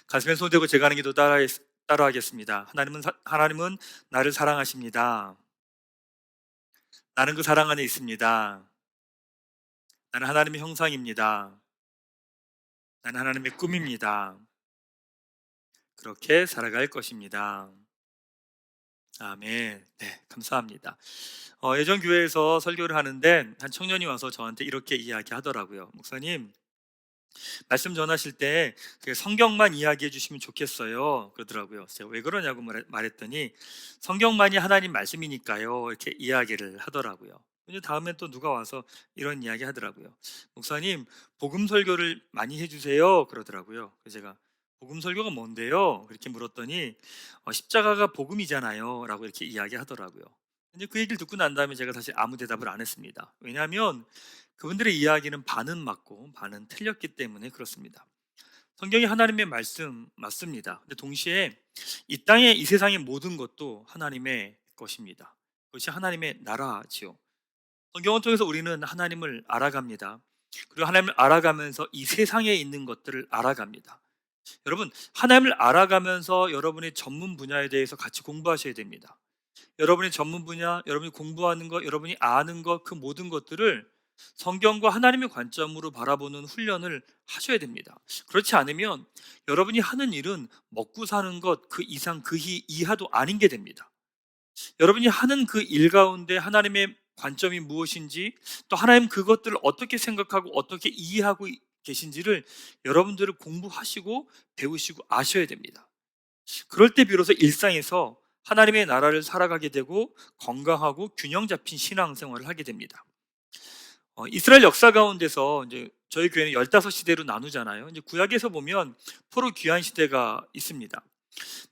가슴에 손대고 제가 하는 기도 따라하겠습니다. 하나님은 나를 사랑하십니다. 나는 그 사랑 안에 있습니다. 나는 하나님의 형상입니다. 나는 하나님의 꿈입니다. 그렇게 살아갈 것입니다. 아멘. 네, 감사합니다. 예전 교회에서 설교를 하는데 한 청년이 와서 저한테 이렇게 이야기하더라고요. 목사님, 말씀 전하실 때 성경만 이야기해 주시면 좋겠어요. 그러더라고요. 제가 왜 그러냐고 말했더니 성경만이 하나님 말씀이니까요. 이렇게 이야기를 하더라고요. 근데 다음에 또 누가 와서 이런 이야기 하더라고요. 목사님, 복음 설교를 많이 해주세요. 그러더라고요. 그래서 제가 복음 설교가 뭔데요? 그렇게 물었더니 십자가가 복음이잖아요. 라고 이렇게 이야기 하더라고요. 근데 그 얘기를 듣고 난 다음에 제가 사실 아무 대답을 안 했습니다. 왜냐하면 그분들의 이야기는 반은 맞고 반은 틀렸기 때문에 그렇습니다. 성경이 하나님의 말씀 맞습니다. 근데 동시에 이 땅의 이 세상의 모든 것도 하나님의 것입니다. 그것이 하나님의 나라지요. 성경을 통해서 우리는 하나님을 알아갑니다. 그리고 하나님을 알아가면서 이 세상에 있는 것들을 알아갑니다. 여러분, 하나님을 알아가면서 여러분의 전문 분야에 대해서 같이 공부하셔야 됩니다. 여러분의 전문 분야, 여러분이 공부하는 것, 여러분이 아는 것, 그 모든 것들을 성경과 하나님의 관점으로 바라보는 훈련을 하셔야 됩니다. 그렇지 않으면 여러분이 하는 일은 먹고 사는 것 그 이상 그 이하도 아닌 게 됩니다. 여러분이 하는 그 일 가운데 하나님의 관점이 무엇인지, 또 하나님 그것들을 어떻게 생각하고 어떻게 이해하고 계신지를 여러분들을 공부하시고 배우시고 아셔야 됩니다. 그럴 때 비로소 일상에서 하나님의 나라를 살아가게 되고 건강하고 균형 잡힌 신앙생활을 하게 됩니다. 이스라엘 역사 가운데서 이제 저희 교회는 15시대로 나누잖아요. 이제 구약에서 보면 포로 귀환 시대가 있습니다.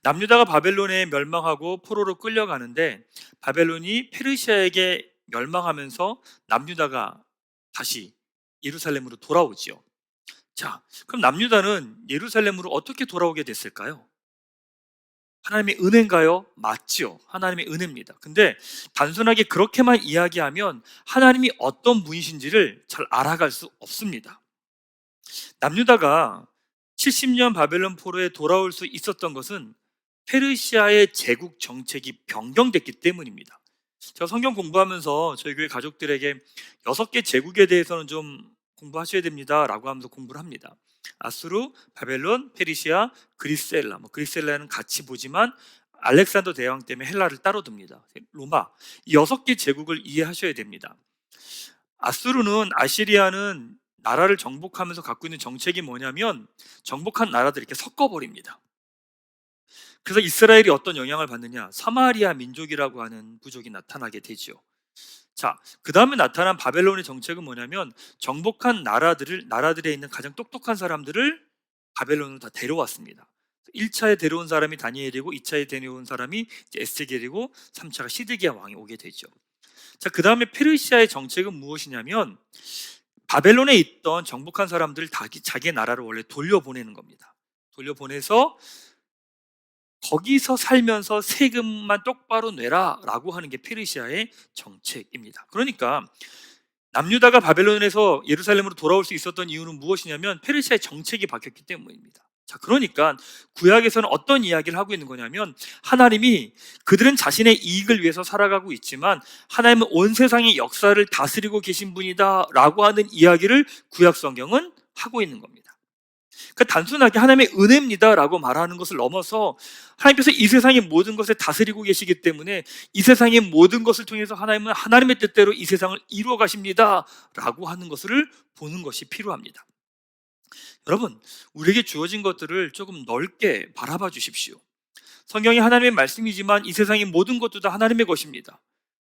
남유다가 바벨론에 멸망하고 포로로 끌려가는데 바벨론이 페르시아에게 멸망하면서 남유다가 다시 예루살렘으로 돌아오지요. 자, 그럼 남유다는 예루살렘으로 어떻게 돌아오게 됐을까요? 하나님의 은혜인가요? 맞지요. 하나님의 은혜입니다. 근데 단순하게 그렇게만 이야기하면 하나님이 어떤 분이신지를 잘 알아갈 수 없습니다. 남유다가 70년 바벨론 포로에 돌아올 수 있었던 것은 페르시아의 제국 정책이 변경됐기 때문입니다. 제가 성경 공부하면서 저희 교회 가족들에게 6개 제국에 대해서는 좀 공부하셔야 됩니다 라고 하면서 공부를 합니다. 아수르, 바벨론, 페르시아, 그리스엘라. 그리스엘라는 같이 보지만 알렉산더 대왕 때문에 헬라를 따로 둡니다. 로마. 이 6개 제국을 이해하셔야 됩니다. 아시리아는 나라를 정복하면서 갖고 있는 정책이 뭐냐면 정복한 나라들 이렇게 섞어버립니다. 그래서 이스라엘이 어떤 영향을 받느냐? 사마리아 민족이라고 하는 부족이 나타나게 되죠. 자, 그 다음에 나타난 바벨론의 정책은 뭐냐면 정복한 나라들에 있는 가장 똑똑한 사람들을 바벨론으로 다 데려왔습니다. 1차에 데려온 사람이 다니엘이고 2차에 데려온 사람이 에스겔이고 3차가 시드기야 왕이 오게 되죠. 자, 그 다음에 페르시아의 정책은 무엇이냐면 바벨론에 있던 정복한 사람들을 자기 나라로 원래 돌려보내는 겁니다. 돌려보내서 거기서 살면서 세금만 똑바로 내라 라고 하는 게 페르시아의 정책입니다. 그러니까 남유다가 바벨론에서 예루살렘으로 돌아올 수 있었던 이유는 무엇이냐면 페르시아의 정책이 바뀌었기 때문입니다. 자, 그러니까 구약에서는 어떤 이야기를 하고 있는 거냐면 하나님이 그들은 자신의 이익을 위해서 살아가고 있지만 하나님은 온 세상의 역사를 다스리고 계신 분이다 라고 하는 이야기를 구약 성경은 하고 있는 겁니다. 그러니까 단순하게 하나님의 은혜입니다라고 말하는 것을 넘어서 하나님께서 이 세상의 모든 것을 다스리고 계시기 때문에 이 세상의 모든 것을 통해서 하나님은 하나님의 뜻대로 이 세상을 이루어 가십니다라고 하는 것을 보는 것이 필요합니다. 여러분, 우리에게 주어진 것들을 조금 넓게 바라봐 주십시오. 성경이 하나님의 말씀이지만 이 세상의 모든 것도 다 하나님의 것입니다.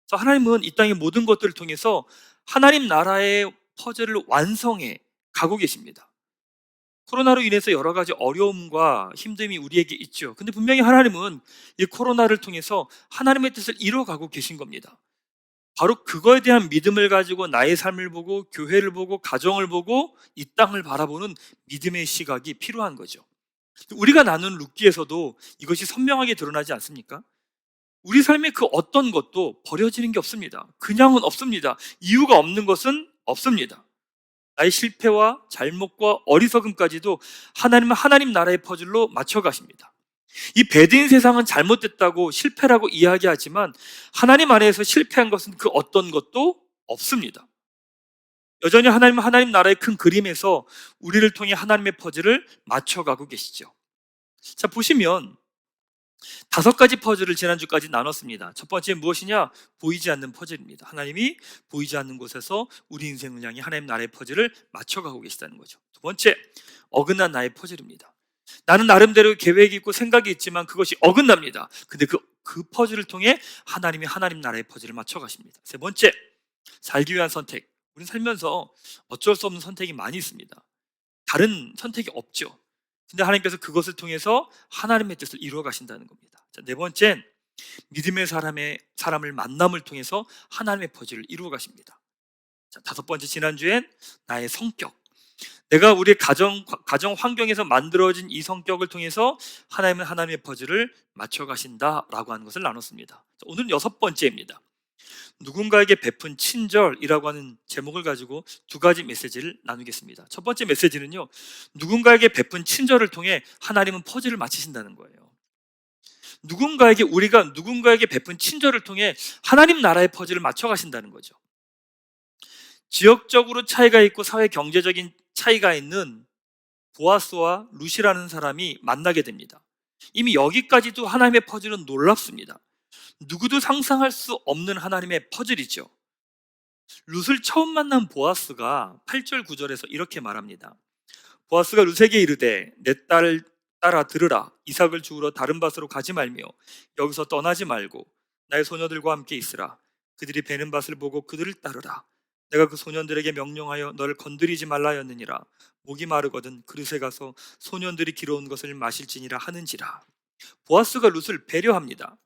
그래서 하나님은 이 땅의 모든 것들을 통해서 하나님 나라의 퍼즐을 완성해 가고 계십니다. 코로나로 인해서 여러 가지 어려움과 힘듦이 우리에게 있죠. 근데 분명히 하나님은 이 코로나를 통해서 하나님의 뜻을 이루어가고 계신 겁니다. 바로 그거에 대한 믿음을 가지고 나의 삶을 보고 교회를 보고 가정을 보고 이 땅을 바라보는 믿음의 시각이 필요한 거죠. 우리가 나눈 룻기에서도 이것이 선명하게 드러나지 않습니까? 우리 삶의 그 어떤 것도 버려지는 게 없습니다. 그냥은 없습니다. 이유가 없는 것은 없습니다. 나의 실패와 잘못과 어리석음까지도 하나님은 하나님 나라의 퍼즐로 맞춰가십니다. 이 배드인 세상은 잘못됐다고 실패라고 이야기하지만 하나님 안에서 실패한 것은 그 어떤 것도 없습니다. 여전히 하나님은 하나님 나라의 큰 그림에서 우리를 통해 하나님의 퍼즐을 맞춰가고 계시죠. 자, 보시면 5가지 퍼즐을 지난주까지 나눴습니다. 첫 번째 무엇이냐? 보이지 않는 퍼즐입니다. 하나님이 보이지 않는 곳에서 우리 인생을 향해 하나님 나라의 퍼즐을 맞춰가고 계시다는 거죠. 두 번째, 어긋난 나의 퍼즐입니다. 나는 나름대로 계획이 있고 생각이 있지만 그것이 어긋납니다. 근데 그 퍼즐을 통해 하나님이 하나님 나라의 퍼즐을 맞춰가십니다. 세 번째, 살기 위한 선택. 우리는 살면서 어쩔 수 없는 선택이 많이 있습니다. 다른 선택이 없죠. 근데 하나님께서 그것을 통해서 하나님의 뜻을 이루어 가신다는 겁니다. 자, 네 번째는 믿음의 사람을 만남을 통해서 하나님의 퍼즐을 이루어 가십니다. 자, 5번째, 지난주엔 나의 성격. 내가 우리 가정 환경에서 만들어진 이 성격을 통해서 하나님은 하나님의 퍼즐을 맞춰 가신다라고 하는 것을 나눴습니다. 자, 오늘은 6번째입니다. 누군가에게 베푼 친절이라고 하는 제목을 가지고 2가지 메시지를 나누겠습니다. 첫 번째 메시지는요, 누군가에게 베푼 친절을 통해 하나님은 퍼즐을 맞추신다는 거예요. 우리가 누군가에게 베푼 친절을 통해 하나님 나라의 퍼즐을 맞춰 가신다는 거죠. 지역적으로 차이가 있고 사회 경제적인 차이가 있는 보아스와 룻이라는 사람이 만나게 됩니다. 이미 여기까지도 하나님의 퍼즐은 놀랍습니다. 누구도 상상할 수 없는 하나님의 퍼즐이죠. 룻을 처음 만난 보아스가 8절 9절에서 이렇게 말합니다. 보아스가 룻에게 이르되 내 딸을 따라 들으라. 이삭을 주우러 다른 밭으로 가지 말며 여기서 떠나지 말고 나의 소녀들과 함께 있으라. 그들이 베는 밭을 보고 그들을 따르라. 내가 그 소년들에게 명령하여 너를 건드리지 말라 하였느니라. 목이 마르거든 그릇에 가서 소년들이 길어온 것을 마실지니라 하는지라. 보아스가 룻을 배려합니다.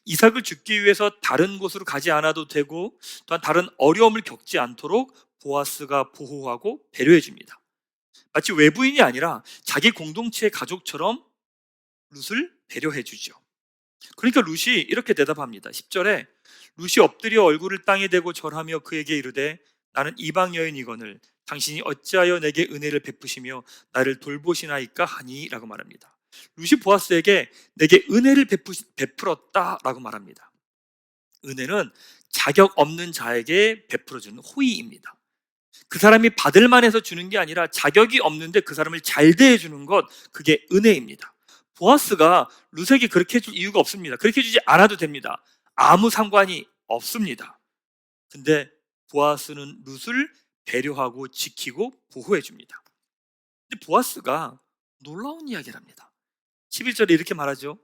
이삭을 죽기 위해서 다른 곳으로 가지 않아도 되고 또한 다른 어려움을 겪지 않도록 보아스가 보호하고 배려해 줍니다. 마치 외부인이 아니라 자기 공동체의 가족처럼 룻을 배려해 주죠. 그러니까 룻이 이렇게 대답합니다. 10절에 룻이 엎드려 얼굴을 땅에 대고 절하며 그에게 이르되 나는 이방 여인이거늘 당신이 어찌하여 내게 은혜를 베푸시며 나를 돌보시나이까 하니 라고 말합니다. 룻이 보아스에게 내게 은혜를 베풀었다라고 말합니다. 은혜는 자격 없는 자에게 베풀어주는 호의입니다. 그 사람이 받을 만해서 주는 게 아니라 자격이 없는데 그 사람을 잘 대해주는 것, 그게 은혜입니다. 보아스가 룻에게 그렇게 해줄 이유가 없습니다. 그렇게 해주지 않아도 됩니다. 아무 상관이 없습니다. 근데 보아스는 룻을 배려하고 지키고 보호해 줍니다. 근데 보아스가 놀라운 이야기를 합니다. 11절에 이렇게 말하죠.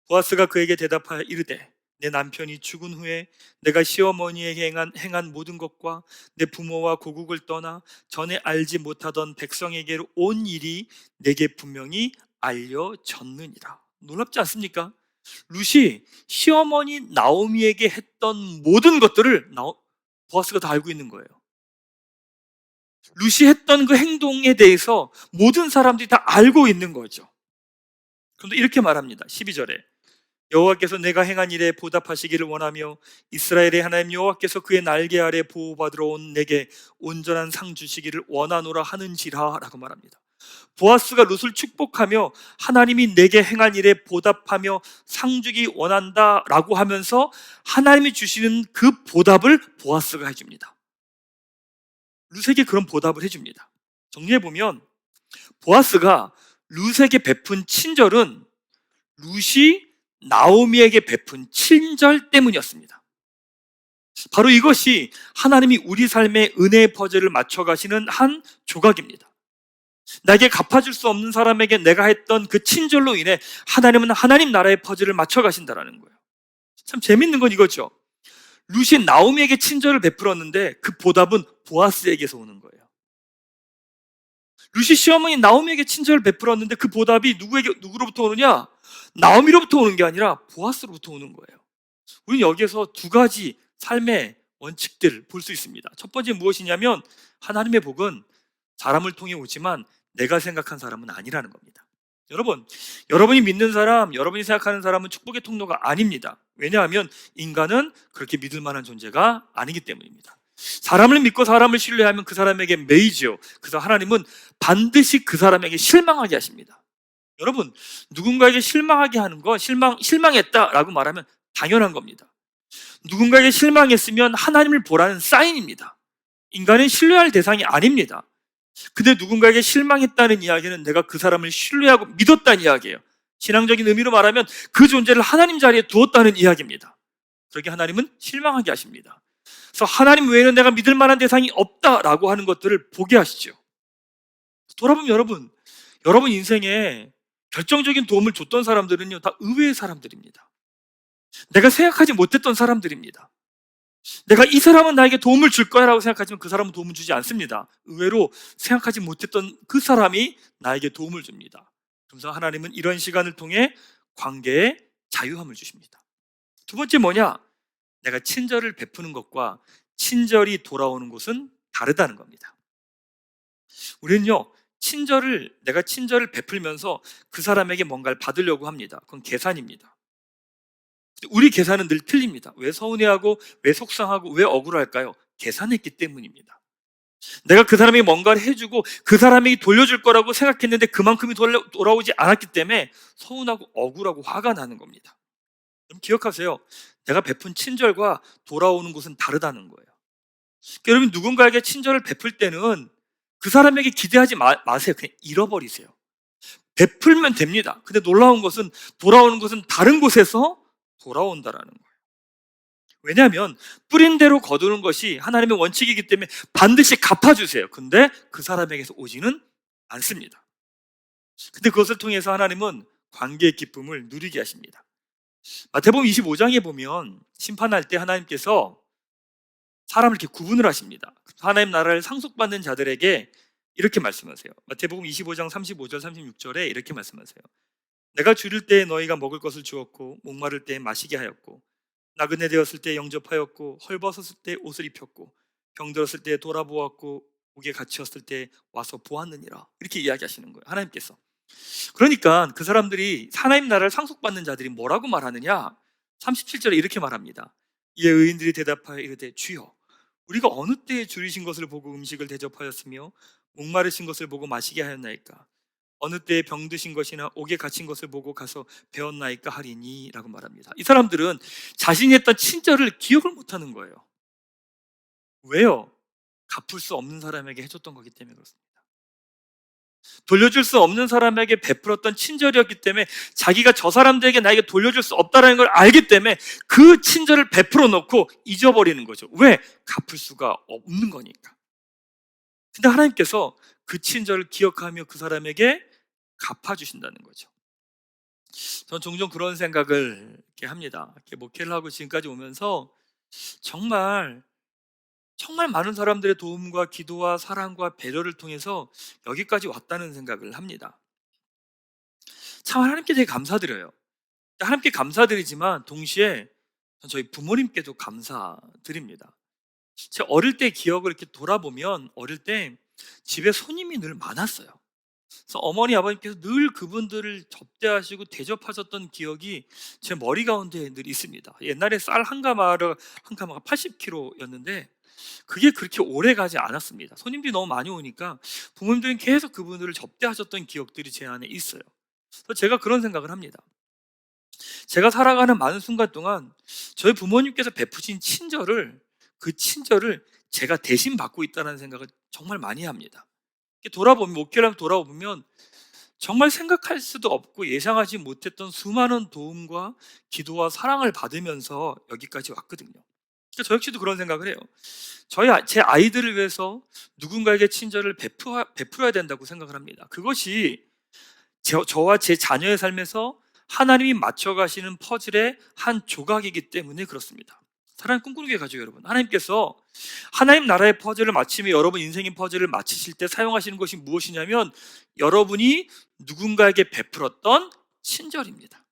보아스가 그에게 대답하여 이르되 내 남편이 죽은 후에 내가 시어머니에게 행한 모든 것과 내 부모와 고국을 떠나 전에 알지 못하던 백성에게로 온 일이 내게 분명히 알려졌느니라. 놀랍지 않습니까? 룻이 시어머니 나오미에게 했던 모든 것들을 보아스가 다 알고 있는 거예요. 룻이 했던 그 행동에 대해서 모든 사람들이 다 알고 있는 거죠. 그런데 이렇게 말합니다. 12절에 여호와께서 내가 행한 일에 보답하시기를 원하며 이스라엘의 하나님 여호와께서 그의 날개 아래 보호받으러 온 내게 온전한 상 주시기를 원하노라 하는지라 라고 말합니다. 보아스가 룻을 축복하며 하나님이 내게 행한 일에 보답하며 상 주기 원한다 라고 하면서 하나님이 주시는 그 보답을 보아스가 해줍니다. 룻에게 그런 보답을 해줍니다. 정리해보면 보아스가 룻에게 베푼 친절은 룻이 나오미에게 베푼 친절 때문이었습니다. 바로 이것이 하나님이 우리 삶의 은혜의 퍼즐을 맞춰가시는 한 조각입니다. 나에게 갚아줄 수 없는 사람에게 내가 했던 그 친절로 인해 하나님은 하나님 나라의 퍼즐을 맞춰가신다는 거예요. 참 재밌는 건 이거죠. 룻이 나오미에게 친절을 베풀었는데 그 보답은 보아스에게서 오는 거예요. 룻이 시어머니 나오미에게 친절을 베풀었는데 그 보답이 누구로부터 오느냐? 나오미로부터 오는 게 아니라 보아스로부터 오는 거예요. 우리는 여기에서 2가지 삶의 원칙들을 볼 수 있습니다. 첫 번째 무엇이냐면 하나님의 복은 사람을 통해 오지만 내가 생각한 사람은 아니라는 겁니다. 여러분이 믿는 사람, 여러분이 생각하는 사람은 축복의 통로가 아닙니다. 왜냐하면 인간은 그렇게 믿을 만한 존재가 아니기 때문입니다. 사람을 믿고 사람을 신뢰하면 그 사람에게 매이지요. 그래서 하나님은 반드시 그 사람에게 실망하게 하십니다. 여러분, 누군가에게 실망하게 하는 거, 실망했다라고 말하면 당연한 겁니다. 누군가에게 실망했으면 하나님을 보라는 사인입니다. 인간은 신뢰할 대상이 아닙니다. 근데 누군가에게 실망했다는 이야기는 내가 그 사람을 신뢰하고 믿었다는 이야기예요. 신앙적인 의미로 말하면 그 존재를 하나님 자리에 두었다는 이야기입니다. 그러게 하나님은 실망하게 하십니다. 그래서 하나님 외에는 내가 믿을 만한 대상이 없다라고 하는 것들을 보게 하시죠. 돌아보면 여러분 인생에 결정적인 도움을 줬던 사람들은요, 다 의외의 사람들입니다. 내가 생각하지 못했던 사람들입니다. 내가 이 사람은 나에게 도움을 줄 거야 라고 생각하지만 그 사람은 도움을 주지 않습니다. 의외로 생각하지 못했던 그 사람이 나에게 도움을 줍니다. 그래서 하나님은 이런 시간을 통해 관계에 자유함을 주십니다. 두 번째 뭐냐? 내가 친절을 베푸는 것과 친절이 돌아오는 곳은 다르다는 겁니다. 우리는요, 내가 친절을 베풀면서 그 사람에게 뭔가를 받으려고 합니다. 그건 계산입니다. 우리 계산은 늘 틀립니다. 왜 서운해하고, 왜 속상하고, 왜 억울할까요? 계산했기 때문입니다. 내가 그 사람이 뭔가를 해주고 그 사람이 돌려줄 거라고 생각했는데 그만큼이 돌아오지 않았기 때문에 서운하고 억울하고 화가 나는 겁니다. 그럼 기억하세요. 내가 베푼 친절과 돌아오는 곳은 다르다는 거예요. 여러분, 누군가에게 친절을 베풀 때는 그 사람에게 기대하지 마세요. 그냥 잃어버리세요. 베풀면 됩니다. 근데 놀라운 것은 돌아오는 것은 다른 곳에서 돌아온다라는 거예요. 왜냐하면 뿌린 대로 거두는 것이 하나님의 원칙이기 때문에 반드시 갚아주세요. 근데 그 사람에게서 오지는 않습니다. 근데 그것을 통해서 하나님은 관계의 기쁨을 누리게 하십니다. 마태복음 25장에 보면 심판할 때 하나님께서 사람을 이렇게 구분을 하십니다. 하나님 나라를 상속받는 자들에게 이렇게 말씀하세요. 마태복음 25장 35절 36절에 이렇게 말씀하세요. 내가 줄일 때에 너희가 먹을 것을 주었고 목마를 때에 마시게 하였고 나그네 되었을 때 영접하였고 헐벗었을 때 옷을 입혔고 병들었을 때 돌아보았고 옥에 갇혔을 때 와서 보았느니라. 이렇게 이야기하시는 거예요, 하나님께서. 그러니까 그 사람들이 하나님 나라를 상속받는 자들이 뭐라고 말하느냐? 37절에 이렇게 말합니다. 이에 의인들이 대답하여 이르되 주여 우리가 어느 때에 줄이신 것을 보고 음식을 대접하였으며 목마르신 것을 보고 마시게 하였나이까? 어느 때에 병드신 것이나 옥에 갇힌 것을 보고 가서 배웠나이까 하리니 라고 말합니다. 이 사람들은 자신이 했던 친절을 기억을 못하는 거예요. 왜요? 갚을 수 없는 사람에게 해줬던 거기 때문에 그렇습니다. 돌려줄 수 없는 사람에게 베풀었던 친절이었기 때문에 자기가 저 사람들에게 나에게 돌려줄 수 없다는 걸 알기 때문에 그 친절을 베풀어 놓고 잊어버리는 거죠. 왜? 갚을 수가 없는 거니까. 근데 하나님께서 그 친절을 기억하며 그 사람에게 갚아주신다는 거죠. 저는 종종 그런 생각을 이렇게 합니다. 이렇게 목회를 하고 지금까지 오면서 정말 많은 사람들의 도움과 기도와 사랑과 배려를 통해서 여기까지 왔다는 생각을 합니다. 참 하나님께 되게 감사드려요. 하나님께 감사드리지만 동시에 저희 부모님께도 감사드립니다. 제 어릴 때 기억을 이렇게 돌아보면 어릴 때 집에 손님이 늘 많았어요. 그래서 어머니 아버님께서 늘 그분들을 접대하시고 대접하셨던 기억이 제 머리 가운데 늘 있습니다. 옛날에 쌀 한 가마가 80kg였는데 그게 그렇게 오래 가지 않았습니다. 손님들이 너무 많이 오니까 부모님들은 계속 그분들을 접대하셨던 기억들이 제 안에 있어요. 그래서 제가 그런 생각을 합니다. 제가 살아가는 많은 순간 동안 저희 부모님께서 베푸신 그 친절을 제가 대신 받고 있다는 생각을 정말 많이 합니다. 목회를 하면 돌아보면 정말 생각할 수도 없고 예상하지 못했던 수많은 도움과 기도와 사랑을 받으면서 여기까지 왔거든요. 저 역시도 그런 생각을 해요. 제 아이들을 위해서 누군가에게 친절을 베풀어야 된다고 생각을 합니다. 그것이 저와 제 자녀의 삶에서 하나님이 맞춰가시는 퍼즐의 한 조각이기 때문에 그렇습니다. 사랑을 꿈꾸게 가죠, 여러분. 하나님께서 하나님 나라의 퍼즐을 맞추며 여러분 인생의 퍼즐을 맞추실 때 사용하시는 것이 무엇이냐면 여러분이 누군가에게 베풀었던 친절입니다.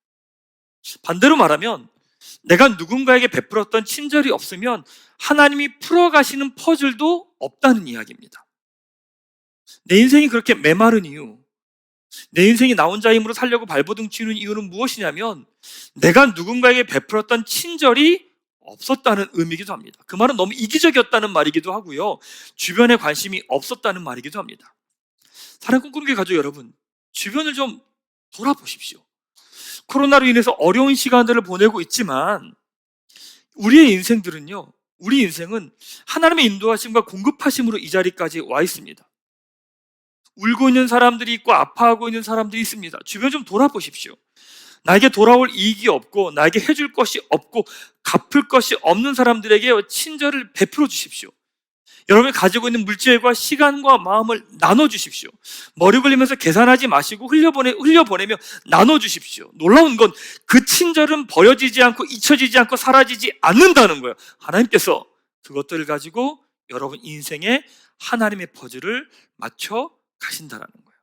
반대로 말하면 내가 누군가에게 베풀었던 친절이 없으면 하나님이 풀어가시는 퍼즐도 없다는 이야기입니다. 내 인생이 그렇게 메마른 이유, 내 인생이 나 혼자 힘으로 살려고 발버둥 치는 이유는 무엇이냐면 내가 누군가에게 베풀었던 친절이 없었다는 의미이기도 합니다. 그 말은 너무 이기적이었다는 말이기도 하고요, 주변에 관심이 없었다는 말이기도 합니다. 사랑 꿈꾸는 게 가족 여러분, 주변을 좀 돌아보십시오. 코로나로 인해서 어려운 시간들을 보내고 있지만 우리의 인생들은요, 우리 인생은 하나님의 인도하심과 공급하심으로 이 자리까지 와 있습니다. 울고 있는 사람들이 있고 아파하고 있는 사람들이 있습니다. 주변 좀 돌아보십시오. 나에게 돌아올 이익이 없고 나에게 해줄 것이 없고 갚을 것이 없는 사람들에게 친절을 베풀어 주십시오. 여러분이 가지고 있는 물질과 시간과 마음을 나눠주십시오. 머리 굴리면서 계산하지 마시고 흘려보내며 나눠주십시오. 놀라운 건 그 친절은 버려지지 않고 잊혀지지 않고 사라지지 않는다는 거예요. 하나님께서 그것들을 가지고 여러분 인생에 하나님의 퍼즐을 맞춰 가신다는 거예요.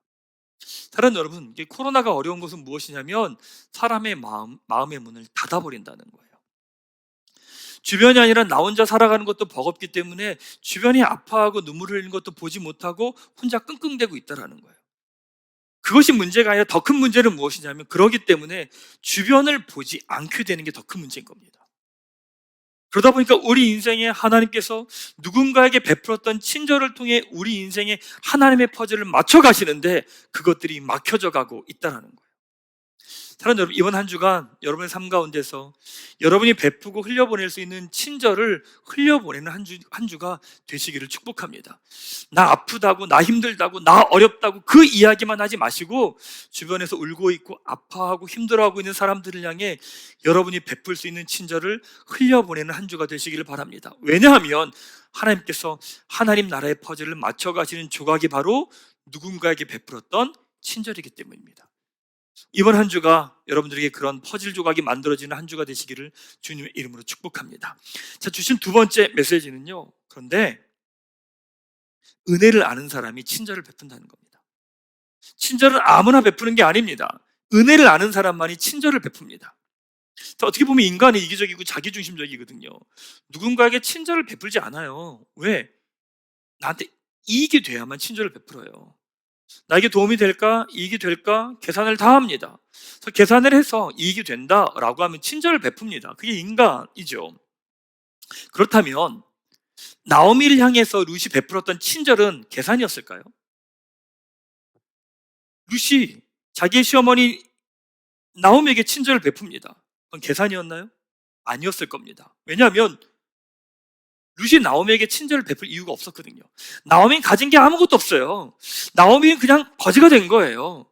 사랑하는 여러분, 코로나가 어려운 것은 무엇이냐면 사람의 마음의 문을 닫아버린다는 거예요. 주변이 아니라 나 혼자 살아가는 것도 버겁기 때문에 주변이 아파하고 눈물 흘리는 것도 보지 못하고 혼자 끙끙대고 있다는 거예요. 그것이 문제가 아니라 더 큰 문제는 무엇이냐면, 그러기 때문에 주변을 보지 않게 되는 게 더 큰 문제인 겁니다. 그러다 보니까 우리 인생에 하나님께서 누군가에게 베풀었던 친절을 통해 우리 인생에 하나님의 퍼즐을 맞춰 가시는데 그것들이 막혀져 가고 있다는 거예요. 사랑하는 여러분, 이번 한 주간 여러분의 삶 가운데서 여러분이 베푸고 흘려보낼 수 있는 친절을 흘려보내는 한 주가 되시기를 축복합니다. 나 아프다고, 나 힘들다고, 나 어렵다고 그 이야기만 하지 마시고 주변에서 울고 있고 아파하고 힘들어하고 있는 사람들을 향해 여러분이 베풀 수 있는 친절을 흘려보내는 한 주가 되시기를 바랍니다. 왜냐하면 하나님께서 하나님 나라의 퍼즐을 맞춰가시는 조각이 바로 누군가에게 베풀었던 친절이기 때문입니다. 이번 한 주가 여러분들에게 그런 퍼즐 조각이 만들어지는 한 주가 되시기를 주님의 이름으로 축복합니다. 자, 주신 두 번째 메시지는요, 그런데 은혜를 아는 사람이 친절을 베푼다는 겁니다. 친절은 아무나 베푸는 게 아닙니다. 은혜를 아는 사람만이 친절을 베풉니다. 자, 어떻게 보면 인간은 이기적이고 자기중심적이거든요. 누군가에게 친절을 베풀지 않아요. 왜? 나한테 이익이 돼야만 친절을 베풀어요. 나에게 도움이 될까? 이익이 될까? 계산을 다 합니다. 그래서 계산을 해서 이익이 된다라고 하면 친절을 베풉니다. 그게 인간이죠. 그렇다면 나오미를 향해서 룻이 베풀었던 친절은 계산이었을까요? 룻이 자기의 시어머니 나오미에게 친절을 베풉니다. 그건 계산이었나요? 아니었을 겁니다. 왜냐하면 룻이 나오미에게 친절을 베풀 이유가 없었거든요. 나오미는 가진 게 아무것도 없어요. 나오미는 그냥 거지가 된 거예요.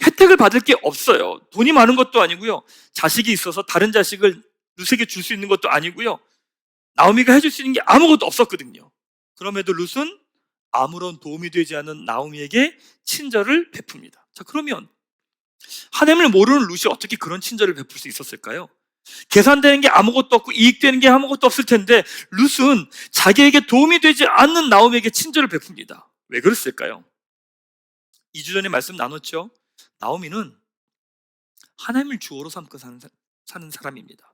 혜택을 받을 게 없어요. 돈이 많은 것도 아니고요, 자식이 있어서 다른 자식을 룻에게 줄 수 있는 것도 아니고요, 나오미가 해줄 수 있는 게 아무것도 없었거든요. 그럼에도 룻은 아무런 도움이 되지 않은 나오미에게 친절을 베풉니다. 자, 그러면 하나님을 모르는 룻이 어떻게 그런 친절을 베풀 수 있었을까요? 계산되는 게 아무것도 없고 이익되는 게 아무것도 없을 텐데 룻은 자기에게 도움이 되지 않는 나오미에게 친절을 베풉니다. 왜 그랬을까요? 2주 전에 말씀 나눴죠. 나오미는 하나님을 주어로 삼고 사는 사람입니다.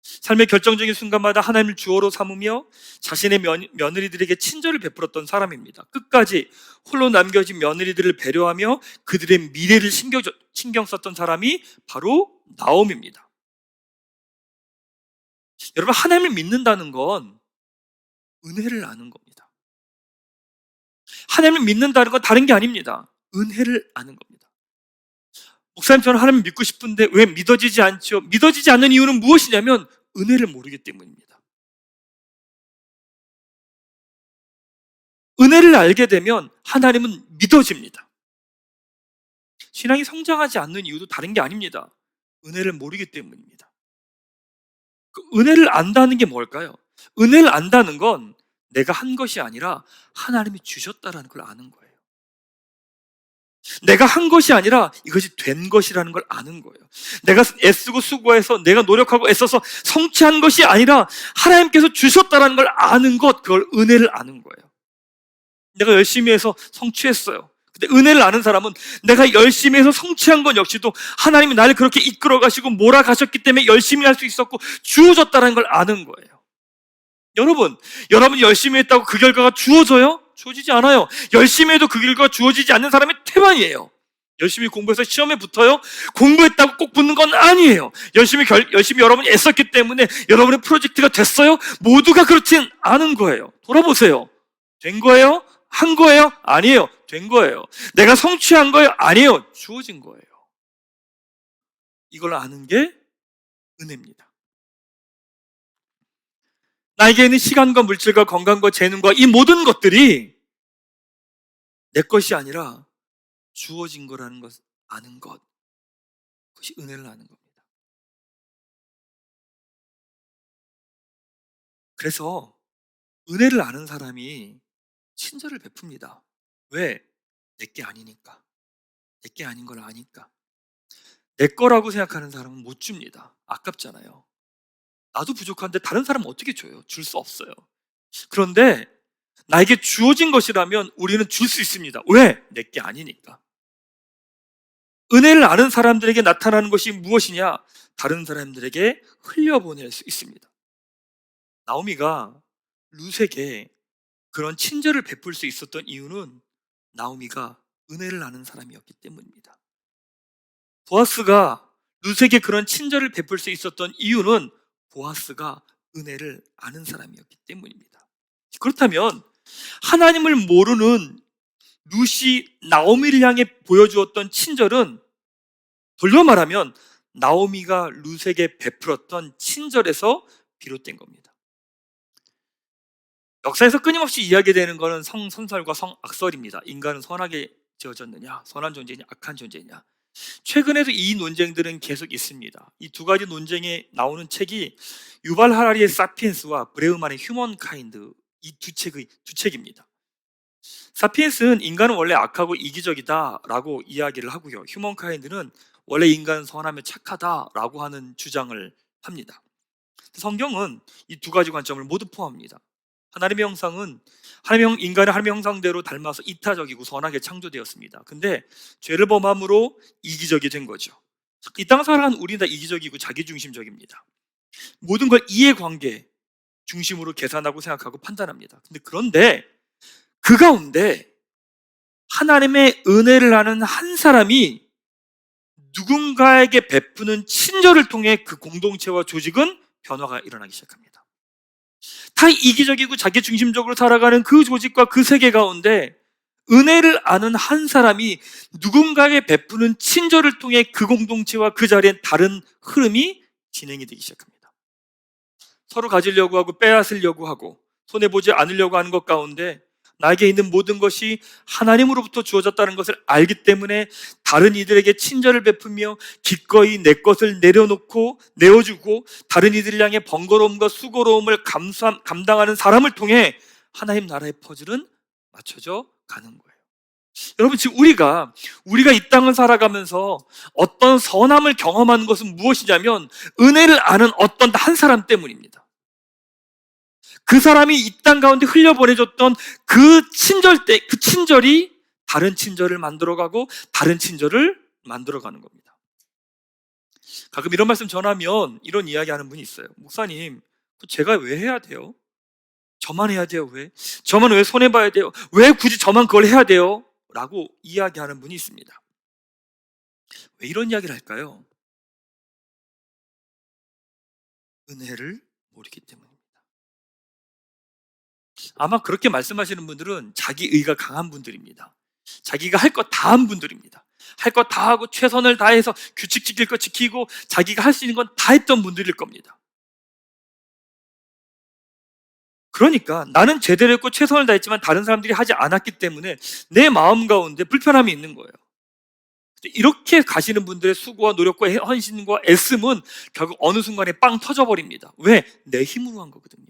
삶의 결정적인 순간마다 하나님을 주어로 삼으며 자신의 며느리들에게 친절을 베풀었던 사람입니다. 끝까지 홀로 남겨진 며느리들을 배려하며 그들의 미래를 신경 썼던 사람이 바로 나오미입니다. 여러분, 하나님을 믿는다는 건 은혜를 아는 겁니다. 하나님을 믿는다는 건 다른 게 아닙니다. 은혜를 아는 겁니다. 목사님, 저는 하나님을 믿고 싶은데 왜 믿어지지 않죠? 믿어지지 않는 이유는 무엇이냐면 은혜를 모르기 때문입니다. 은혜를 알게 되면 하나님은 믿어집니다. 신앙이 성장하지 않는 이유도 다른 게 아닙니다. 은혜를 모르기 때문입니다. 그 은혜를 안다는 게 뭘까요? 은혜를 안다는 건 내가 한 것이 아니라 하나님이 주셨다라는 걸 아는 거예요. 내가 한 것이 아니라 이것이 된 것이라는 걸 아는 거예요. 내가 애쓰고 수고해서 내가 노력하고 애써서 성취한 것이 아니라 하나님께서 주셨다라는 걸 아는 것, 그걸 은혜를 아는 거예요. 내가 열심히 해서 성취했어요. 근데 은혜를 아는 사람은 내가 열심히 해서 성취한 건 역시도 하나님이 나를 그렇게 이끌어 가시고 몰아가셨기 때문에 열심히 할 수 있었고 주어졌다는 걸 아는 거예요. 여러분이 열심히 했다고 그 결과가 주어져요? 주어지지 않아요. 열심히 해도 그 결과가 주어지지 않는 사람이 태반이에요. 열심히 공부해서 시험에 붙어요? 공부했다고 꼭 붙는 건 아니에요. 열심히 여러분이 애썼기 때문에 여러분의 프로젝트가 됐어요? 모두가 그렇진 않은 거예요. 돌아보세요. 된 거예요? 한 거예요? 아니에요. 된 거예요. 내가 성취한 거예요? 아니에요. 주어진 거예요. 이걸 아는 게 은혜입니다. 나에게 있는 시간과 물질과 건강과 재능과 이 모든 것들이 내 것이 아니라 주어진 거라는 것 아는 것, 그것이 은혜를 아는 겁니다. 그래서 은혜를 아는 사람이 친절을 베풉니다. 왜? 내게 아니니까. 내게 아닌 걸 아니까. 내 거라고 생각하는 사람은 못 줍니다. 아깝잖아요. 나도 부족한데 다른 사람은 어떻게 줘요? 줄 수 없어요. 그런데 나에게 주어진 것이라면 우리는 줄 수 있습니다. 왜? 내게 아니니까. 은혜를 아는 사람들에게 나타나는 것이 무엇이냐? 다른 사람들에게 흘려보낼 수 있습니다. 나오미가 룻에게 그런 친절을 베풀 수 있었던 이유는 나오미가 은혜를 아는 사람이었기 때문입니다. 보아스가 룻에게 그런 친절을 베풀 수 있었던 이유는 보아스가 은혜를 아는 사람이었기 때문입니다. 그렇다면 하나님을 모르는 룻이 나오미를 향해 보여주었던 친절은 돌려 말하면 나오미가 룻에게 베풀었던 친절에서 비롯된 겁니다. 역사에서 끊임없이 이야기되는 것은 성선설과 성악설입니다. 인간은 선하게 지어졌느냐, 선한 존재냐, 악한 존재냐. 최근에도 이 논쟁들은 계속 있습니다. 이 두 가지 논쟁에 나오는 책이 유발 하라리의 사피엔스와 브레우만의 휴먼 카인드, 이 두 책입니다. 사피엔스는 인간은 원래 악하고 이기적이다라고 이야기를 하고요. 휴먼 카인드는 원래 인간은 선하며 착하다라고 하는 주장을 합니다. 성경은 이 두 가지 관점을 모두 포함합니다. 하나님의 형상은 인간의 하나님의 형상대로 닮아서 이타적이고 선하게 창조되었습니다. 근데 죄를 범함으로 이기적이 된 거죠. 이 땅 살아가는 우리는 다 이기적이고 자기중심적입니다. 모든 걸 이해관계 중심으로 계산하고 생각하고 판단합니다. 그런데 그 가운데 하나님의 은혜를 아는 한 사람이 누군가에게 베푸는 친절을 통해 그 공동체와 조직은 변화가 일어나기 시작합니다. 다 이기적이고 자기중심적으로 살아가는 그 조직과 그 세계 가운데 은혜를 아는 한 사람이 누군가에게 베푸는 친절을 통해 그 공동체와 그 자리엔 다른 흐름이 진행이 되기 시작합니다. 서로 가지려고 하고 빼앗으려고 하고 손해보지 않으려고 하는 것 가운데 나에게 있는 모든 것이 하나님으로부터 주어졌다는 것을 알기 때문에 다른 이들에게 친절을 베풀며 기꺼이 내 것을 내어주고 다른 이들을 향해 번거로움과 수고로움을 감당하는 사람을 통해 하나님 나라의 퍼즐은 맞춰져 가는 거예요. 여러분, 지금 우리가 이 땅을 살아가면서 어떤 선함을 경험하는 것은 무엇이냐면 은혜를 아는 어떤 한 사람 때문입니다. 그 사람이 이 땅 가운데 흘려보내줬던 그 친절이 다른 친절을 만들어가고 다른 친절을 만들어가는 겁니다. 가끔 이런 말씀 전하면 이런 이야기 하는 분이 있어요. 목사님, 제가 왜 해야 돼요? 저만 해야 돼요? 왜? 저만 왜 손해봐야 돼요? 왜 굳이 저만 그걸 해야 돼요? 라고 이야기하는 분이 있습니다. 왜 이런 이야기를 할까요? 은혜를 모르기 때문입니다. 아마 그렇게 말씀하시는 분들은 자기 의가 강한 분들입니다. 자기가 할 것 다 한 분들입니다. 할 것 다 하고 최선을 다해서 규칙 지킬 것 지키고 자기가 할 수 있는 건 다 했던 분들일 겁니다. 그러니까 나는 제대로 했고 최선을 다했지만 다른 사람들이 하지 않았기 때문에 내 마음 가운데 불편함이 있는 거예요. 이렇게 가시는 분들의 수고와 노력과 헌신과 애씀은 결국 어느 순간에 빵 터져버립니다. 왜? 내 힘으로 한 거거든요.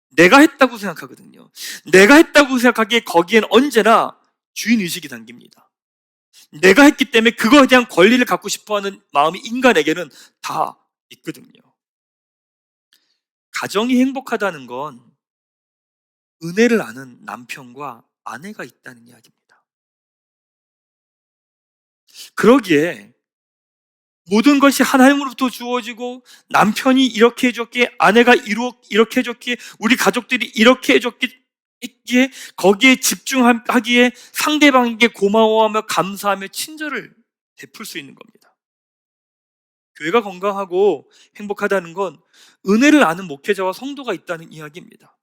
내가 했다고 생각하거든요. 내가 했다고 생각하기에 거기엔 언제나 주인의식이 담깁니다. 내가 했기 때문에 그거에 대한 권리를 갖고 싶어하는 마음이 인간에게는 다 있거든요. 가정이 행복하다는 건 은혜를 아는 남편과 아내가 있다는 이야기입니다. 그러기에 모든 것이 하나님으로부터 주어지고 남편이 이렇게 해줬기에 아내가 이렇게 해줬기에 우리 가족들이 이렇게 해줬기 있기에 거기에 집중하기에 상대방에게 고마워하며 감사하며 친절을 베풀 수 있는 겁니다. 교회가 건강하고 행복하다는 건 은혜를 아는 목회자와 성도가 있다는 이야기입니다.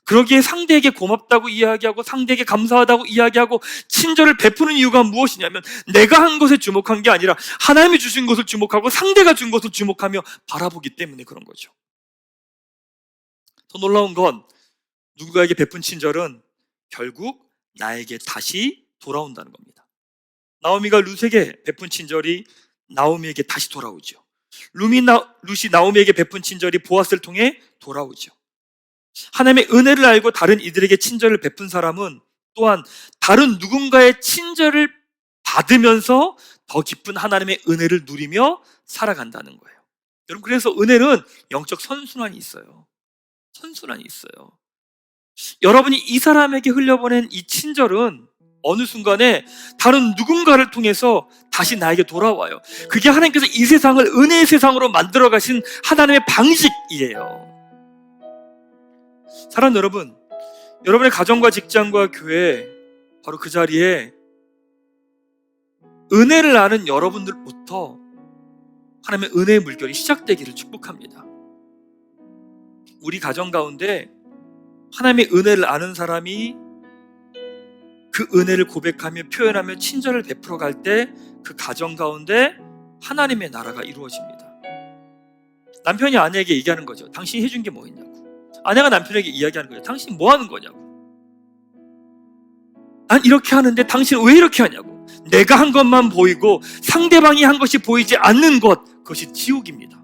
그러기에 상대에게 고맙다고 이야기하고 상대에게 감사하다고 이야기하고 친절을 베푸는 이유가 무엇이냐면 내가 한 것에 주목한 게 아니라 하나님이 주신 것을 주목하고 상대가 준 것을 주목하며 바라보기 때문에 그런 거죠. 더 놀라운 건 누군가에게 베푼 친절은 결국 나에게 다시 돌아온다는 겁니다. 나오미가 룻에게 베푼 친절이 나오미에게 다시 돌아오죠. 룻이 나오미에게 베푼 친절이 보아스를 통해 돌아오죠. 하나님의 은혜를 알고 다른 이들에게 친절을 베푼 사람은 또한 다른 누군가의 친절을 받으면서 더 깊은 하나님의 은혜를 누리며 살아간다는 거예요. 여러분, 그래서 은혜는 영적 선순환이 있어요. 선순환이 있어요. 여러분이 이 사람에게 흘려보낸 이 친절은 어느 순간에 다른 누군가를 통해서 다시 나에게 돌아와요. 그게 하나님께서 이 세상을 은혜의 세상으로 만들어 가신 하나님의 방식이에요. 사랑하는 여러분, 여러분의 가정과 직장과 교회, 바로 그 자리에 은혜를 아는 여러분들부터 하나님의 은혜의 물결이 시작되기를 축복합니다. 우리 가정 가운데 하나님의 은혜를 아는 사람이 그 은혜를 고백하며 표현하며 친절을 베풀어 갈 때 그 가정 가운데 하나님의 나라가 이루어집니다. 남편이 아내에게 얘기하는 거죠. 당신이 해준 게 뭐 있냐고. 아내가 남편에게 이야기하는 거죠. 당신 뭐 하는 거냐고. 난 이렇게 하는데 당신 왜 이렇게 하냐고. 내가 한 것만 보이고 상대방이 한 것이 보이지 않는 것, 그것이 지옥입니다.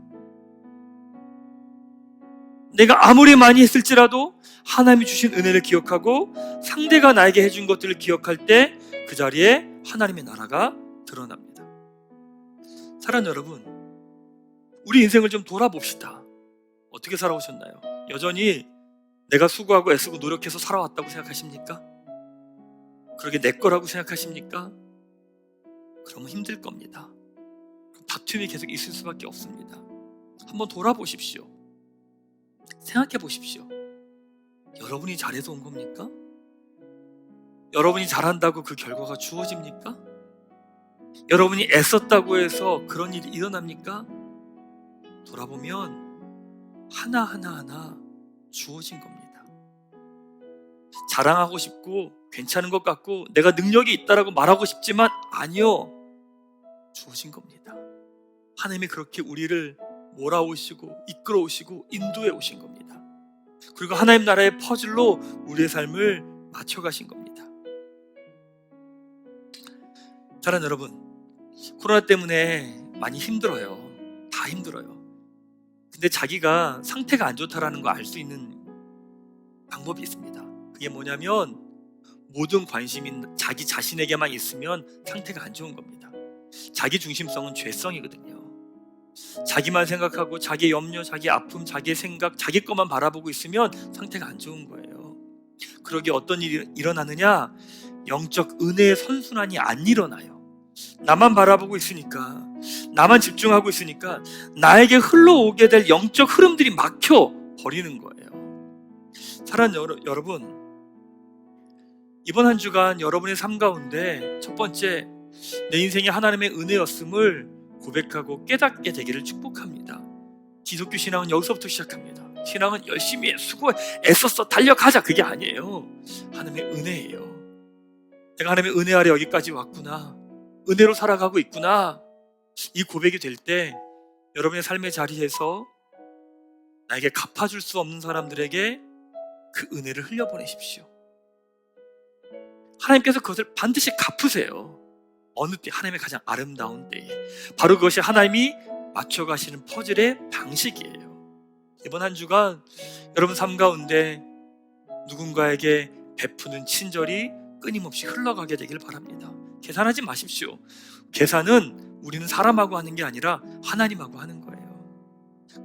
내가 아무리 많이 했을지라도 하나님이 주신 은혜를 기억하고 상대가 나에게 해준 것들을 기억할 때 그 자리에 하나님의 나라가 드러납니다. 사랑하는 여러분, 우리 인생을 좀 돌아봅시다. 어떻게 살아오셨나요? 여전히 내가 수고하고 애쓰고 노력해서 살아왔다고 생각하십니까? 그러게 내 거라고 생각하십니까? 그러면 힘들 겁니다. 다툼이 계속 있을 수밖에 없습니다. 한번 돌아보십시오. 생각해 보십시오. 여러분이 잘해서 온 겁니까? 여러분이 잘한다고 그 결과가 주어집니까? 여러분이 애썼다고 해서 그런 일이 일어납니까? 돌아보면 하나하나 주어진 겁니다. 자랑하고 싶고 괜찮은 것 같고 내가 능력이 있다라고 말하고 싶지만 아니요, 주어진 겁니다. 하나님이 그렇게 우리를 몰아오시고 이끌어 오시고 인도해 오신 겁니다. 그리고 하나님 나라의 퍼즐로 우리의 삶을 맞춰가신 겁니다. 사랑하는 여러분, 코로나 때문에 많이 힘들어요. 다 힘들어요. 근데 자기가 상태가 안 좋다라는 거 알 수 있는 방법이 있습니다. 그게 뭐냐면 모든 관심이 자기 자신에게만 있으면 상태가 안 좋은 겁니다. 자기 중심성은 죄성이거든요. 자기만 생각하고 자기 염려, 자기 아픔, 자기 생각, 자기 것만 바라보고 있으면 상태가 안 좋은 거예요. 그러기에 어떤 일이 일어나느냐? 영적 은혜의 선순환이 안 일어나요. 나만 바라보고 있으니까, 나만 집중하고 있으니까 나에게 흘러오게 될 영적 흐름들이 막혀 버리는 거예요. 사랑하는 여러분, 이번 한 주간 여러분의 삶 가운데 첫 번째, 내 인생이 하나님의 은혜였음을 고백하고 깨닫게 되기를 축복합니다. 기독교 신앙은 여기서부터 시작합니다. 신앙은 열심히 해, 수고해, 애썼어, 달려가자, 그게 아니에요. 하나님의 은혜예요. 내가 하나님의 은혜 아래 여기까지 왔구나, 은혜로 살아가고 있구나, 이 고백이 될 때 여러분의 삶의 자리에서 나에게 갚아줄 수 없는 사람들에게 그 은혜를 흘려보내십시오. 하나님께서 그것을 반드시 갚으세요. 어느 때? 하나님의 가장 아름다운 때에. 바로 그것이 하나님이 맞춰가시는 퍼즐의 방식이에요. 이번 한 주간 여러분 삶 가운데 누군가에게 베푸는 친절이 끊임없이 흘러가게 되길 바랍니다. 계산하지 마십시오. 계산은 우리는 사람하고 하는 게 아니라 하나님하고 하는 거예요.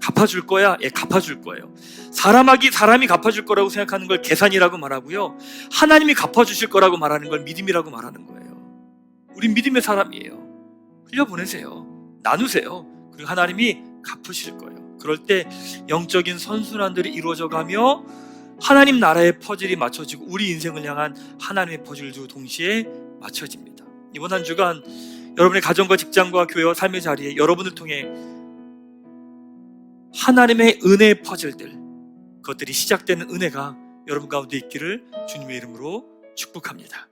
갚아줄 거야? 예, 갚아줄 거예요. 사람이 갚아줄 거라고 생각하는 걸 계산이라고 말하고요, 하나님이 갚아주실 거라고 말하는 걸 믿음이라고 말하는 거예요. 우린 믿음의 사람이에요. 흘려보내세요. 나누세요. 그리고 하나님이 갚으실 거예요. 그럴 때 영적인 선순환들이 이루어져 가며 하나님 나라의 퍼즐이 맞춰지고 우리 인생을 향한 하나님의 퍼즐도 동시에 맞춰집니다. 이번 한 주간 여러분의 가정과 직장과 교회와 삶의 자리에 여러분을 통해 하나님의 은혜의 퍼즐들, 그것들이 시작되는 은혜가 여러분 가운데 있기를 주님의 이름으로 축복합니다.